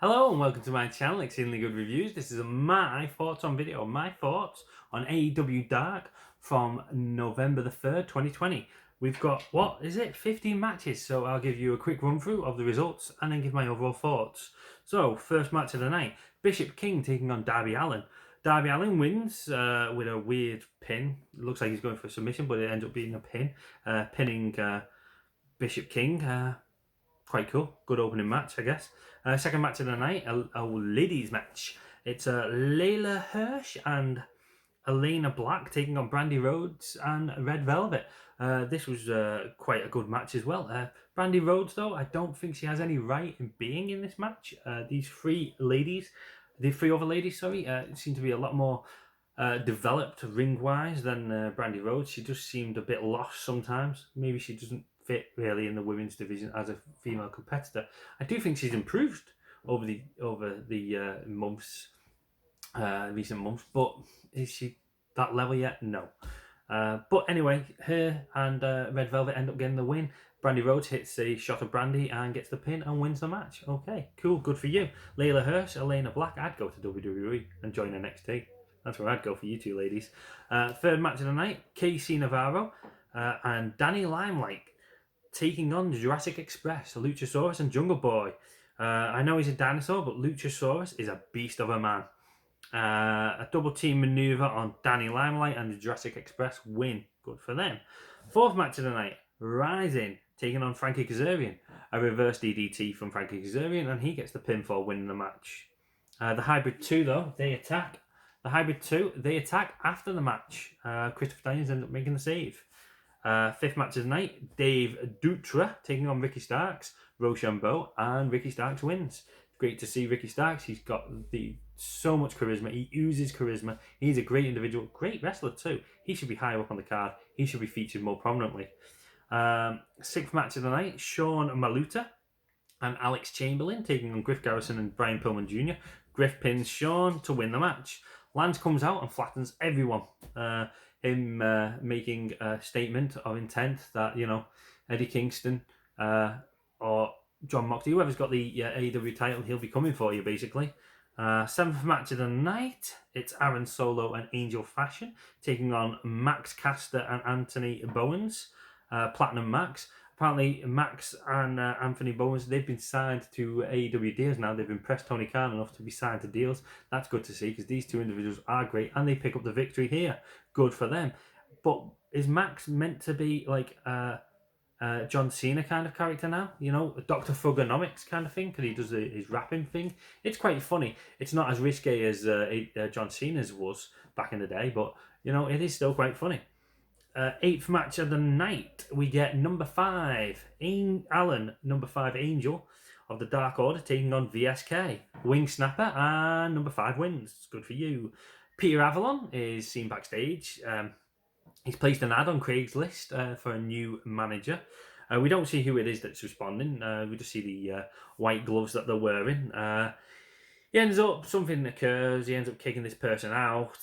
Hello and welcome to my channel, Exceedingly Good Reviews. This is my thoughts on video, my thoughts on AEW Dark from November the 3rd, 2020. We've got, 15 matches, so I'll give you a quick run through of the results and then give my overall thoughts. So, first match of the night, Bishop King taking on Darby Allin. Darby Allin wins with a weird pin. It looks like he's going for a submission, but it ends up being a pin, pinning Bishop King. Quite cool. Good opening match, I guess. Second match of the night, a ladies match. It's Layla Hirsch and Elena Black taking on Brandy Rhodes and Red Velvet. This was quite a good match as well. Brandy Rhodes, though, I don't think she has any right in being in this match. The three other ladies, seem to be a lot more developed ring-wise than Brandy Rhodes. She just seemed a bit lost sometimes. Maybe she doesn't fit really in the women's division as a female competitor. I do think she's improved over the recent months, but is she that level yet? No. But anyway, her and Red Velvet end up getting the win. Brandy Rhodes hits a shot of Brandy and gets the pin and wins the match. Okay, cool, good for you. Layla Hirsch, Elena Black, I'd go to WWE and join NXT. That's where I'd go for you two ladies. Third match of the night, Casey Navarro and Danny Limelight taking on Jurassic Express, Luchasaurus and Jungle Boy. I know he's a dinosaur, but Luchasaurus is a beast of a man. A double team maneuver on Danny Limelight and the Jurassic Express win. Good for them. Fourth match of the night, Rising taking on Frankie Kazarian. A reverse DDT from Frankie Kazarian, and he gets the pinfall, winning the match. The Hybrid 2, though, they attack. The Hybrid 2, they attack after the match. Christopher Daniels ends up making the save. Fifth match of the night, Dave Dutra taking on Ricky Starks, Rochambeau, and Ricky Starks wins. Great to see Ricky Starks. He's got so much charisma. He oozes charisma. He's a great individual, great wrestler too. He should be higher up on the card. He should be featured more prominently. Sixth match of the night, Sean Maluta and Alex Chamberlain taking on Griff Garrison and Brian Pillman Jr. Griff pins Sean to win the match. Lance comes out and flattens everyone. Him making a statement of intent that, Eddie Kingston or John Moxley, whoever's got the AEW title, he'll be coming for you, basically. Seventh match of the night, it's Aaron Solo and Angel Fashion taking on Max Caster and Anthony Bowens, Platinum Max. Apparently, Max and Anthony Bowens, they've been signed to AEW deals now. They've impressed Tony Khan enough to be signed to deals. That's good to see because these two individuals are great and they pick up the victory here. Good for them. But is Max meant to be like John Cena kind of character now? Dr. Thugonomics kind of thing because he does his rapping thing. It's quite funny. It's not as risque as John Cena's was back in the day, but, it is still quite funny. Eighth match of the night, we get number 5, Allen, number 5 Angel of the Dark Order taking on VSK. Wing Snapper and number 5 wins. Good for you. Peter Avalon is seen backstage. He's placed an ad on Craigslist for a new manager. We don't see who it is that's responding. We just see the white gloves that they're wearing. Something occurs. He ends up kicking this person out.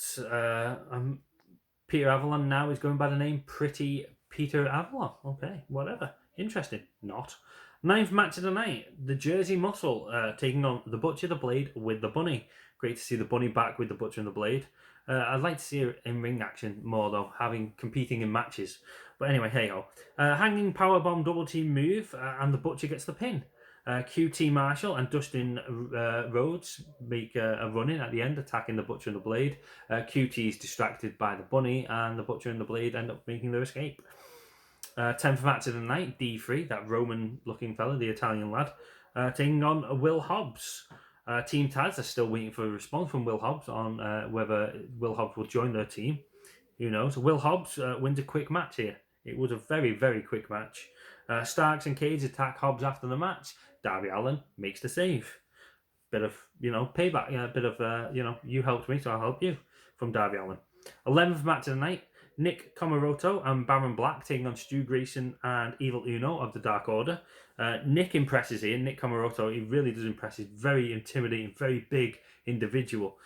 Peter Avalon now is going by the name Pretty Peter Avalon. Okay, whatever. Interesting. Not. Ninth match of the night, the Jersey Muscle taking on the Butcher, the Blade with the Bunny. Great to see the Bunny back with the Butcher and the Blade. I'd like to see her in ring action more though, competing in matches. But anyway, hey ho. Hanging powerbomb double team move, and the Butcher gets the pin. QT Marshall and Dustin Rhodes make a run in at the end, attacking the Butcher and the Blade. QT is distracted by the Bunny, and the Butcher and the Blade end up making their escape. 10th match of the night, D3, that Roman-looking fella, the Italian lad, taking on Will Hobbs. Team Taz are still waiting for a response from Will Hobbs on whether Will Hobbs will join their team. Who knows? Will Hobbs wins a quick match here. It was a very, very quick match. Starks and Cage attack Hobbs after the match. Darby Allin makes the save. Bit of, payback. Bit of, you helped me, so I'll help you from Darby Allin. 11th match of the night. Nick Komoroto and Baron Black taking on Stu Grayson and Evil Uno of the Dark Order. Nick impresses here. Nick Komoroto, he really does impress. He's very intimidating, very big individual.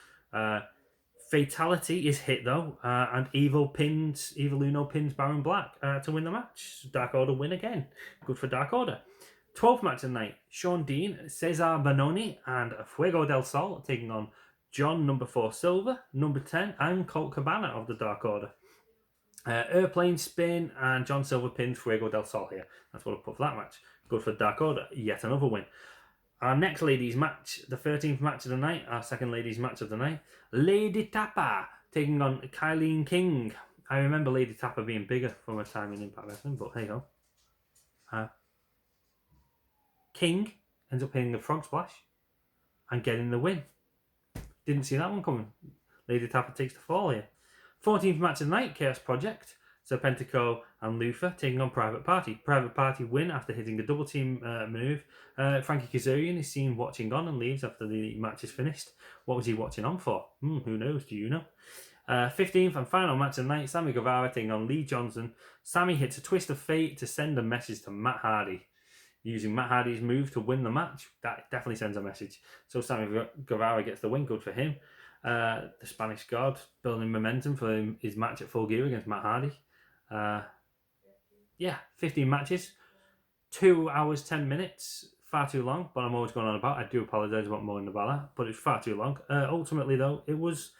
Fatality is hit though, and Evil Uno pins Baron Black to win the match. Dark Order win again. Good for Dark Order. 12th match of the night, Sean Dean, Cesar Bononi, and Fuego del Sol taking on John number 4 Silver, number 10, and Colt Cabana of the Dark Order. Airplane spin, and John Silver pins Fuego del Sol here. That's what I put for that match. Good for Dark Order. Yet another win. Our next ladies match, the 13th match of the night, our second ladies match of the night, Lady Tapa taking on Kylene King. I remember Lady Tapa being bigger from her time in Impact Wrestling, but hey ho. King ends up hitting the frog splash and getting the win. Didn't see that one coming. Lady Tapa takes the fall here. 14th match of the night, Chaos Project. Serpentico and Luther taking on Private Party. Private Party win after hitting a double team move. Frankie Kazarian is seen watching on and leaves after the match is finished. What was he watching on for? Who knows? Do you know? 15th and final match of the night, Sammy Guevara taking on Lee Johnson. Sammy hits a twist of fate to send a message to Matt Hardy. Using Matt Hardy's move to win the match, that definitely sends a message. So Sammy Guevara gets the win, good for him. The Spanish God building momentum for his match at Full Gear against Matt Hardy. 15 matches, 2 hours 10 minutes, far too long, but I'm always going on about. I do apologise about moaning about that, but it's far too long. Ultimately though, it was,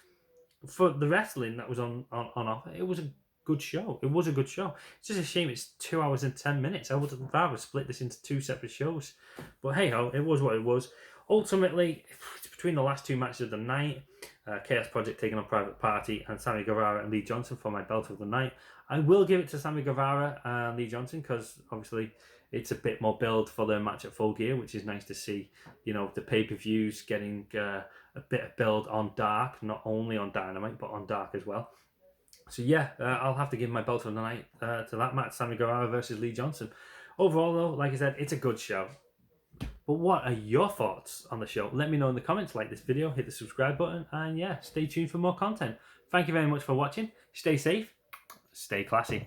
for the wrestling that was on offer, it was a good show. It was a good show. It's just a shame it's 2 hours and 10 minutes. I would rather split this into 2 separate shows, but hey ho, it was what it was. Ultimately, it's between the last 2 matches of the night, Chaos Project taking on Private Party, and Sammy Guevara and Lee Johnson for my belt of the night. I will give it to Sammy Guevara and Lee Johnson because obviously it's a bit more build for their match at Full Gear, which is nice to see. You know, the pay-per-views getting a bit of build on Dark, not only on Dynamite, but on Dark as well. So yeah, I'll have to give my belt of the night to that match, Sammy Guevara versus Lee Johnson. Overall though, like I said, it's a good show. But what are your thoughts on the show? Let me know in the comments, like this video, hit the subscribe button, and yeah, stay tuned for more content. Thank you very much for watching. Stay safe, stay classy.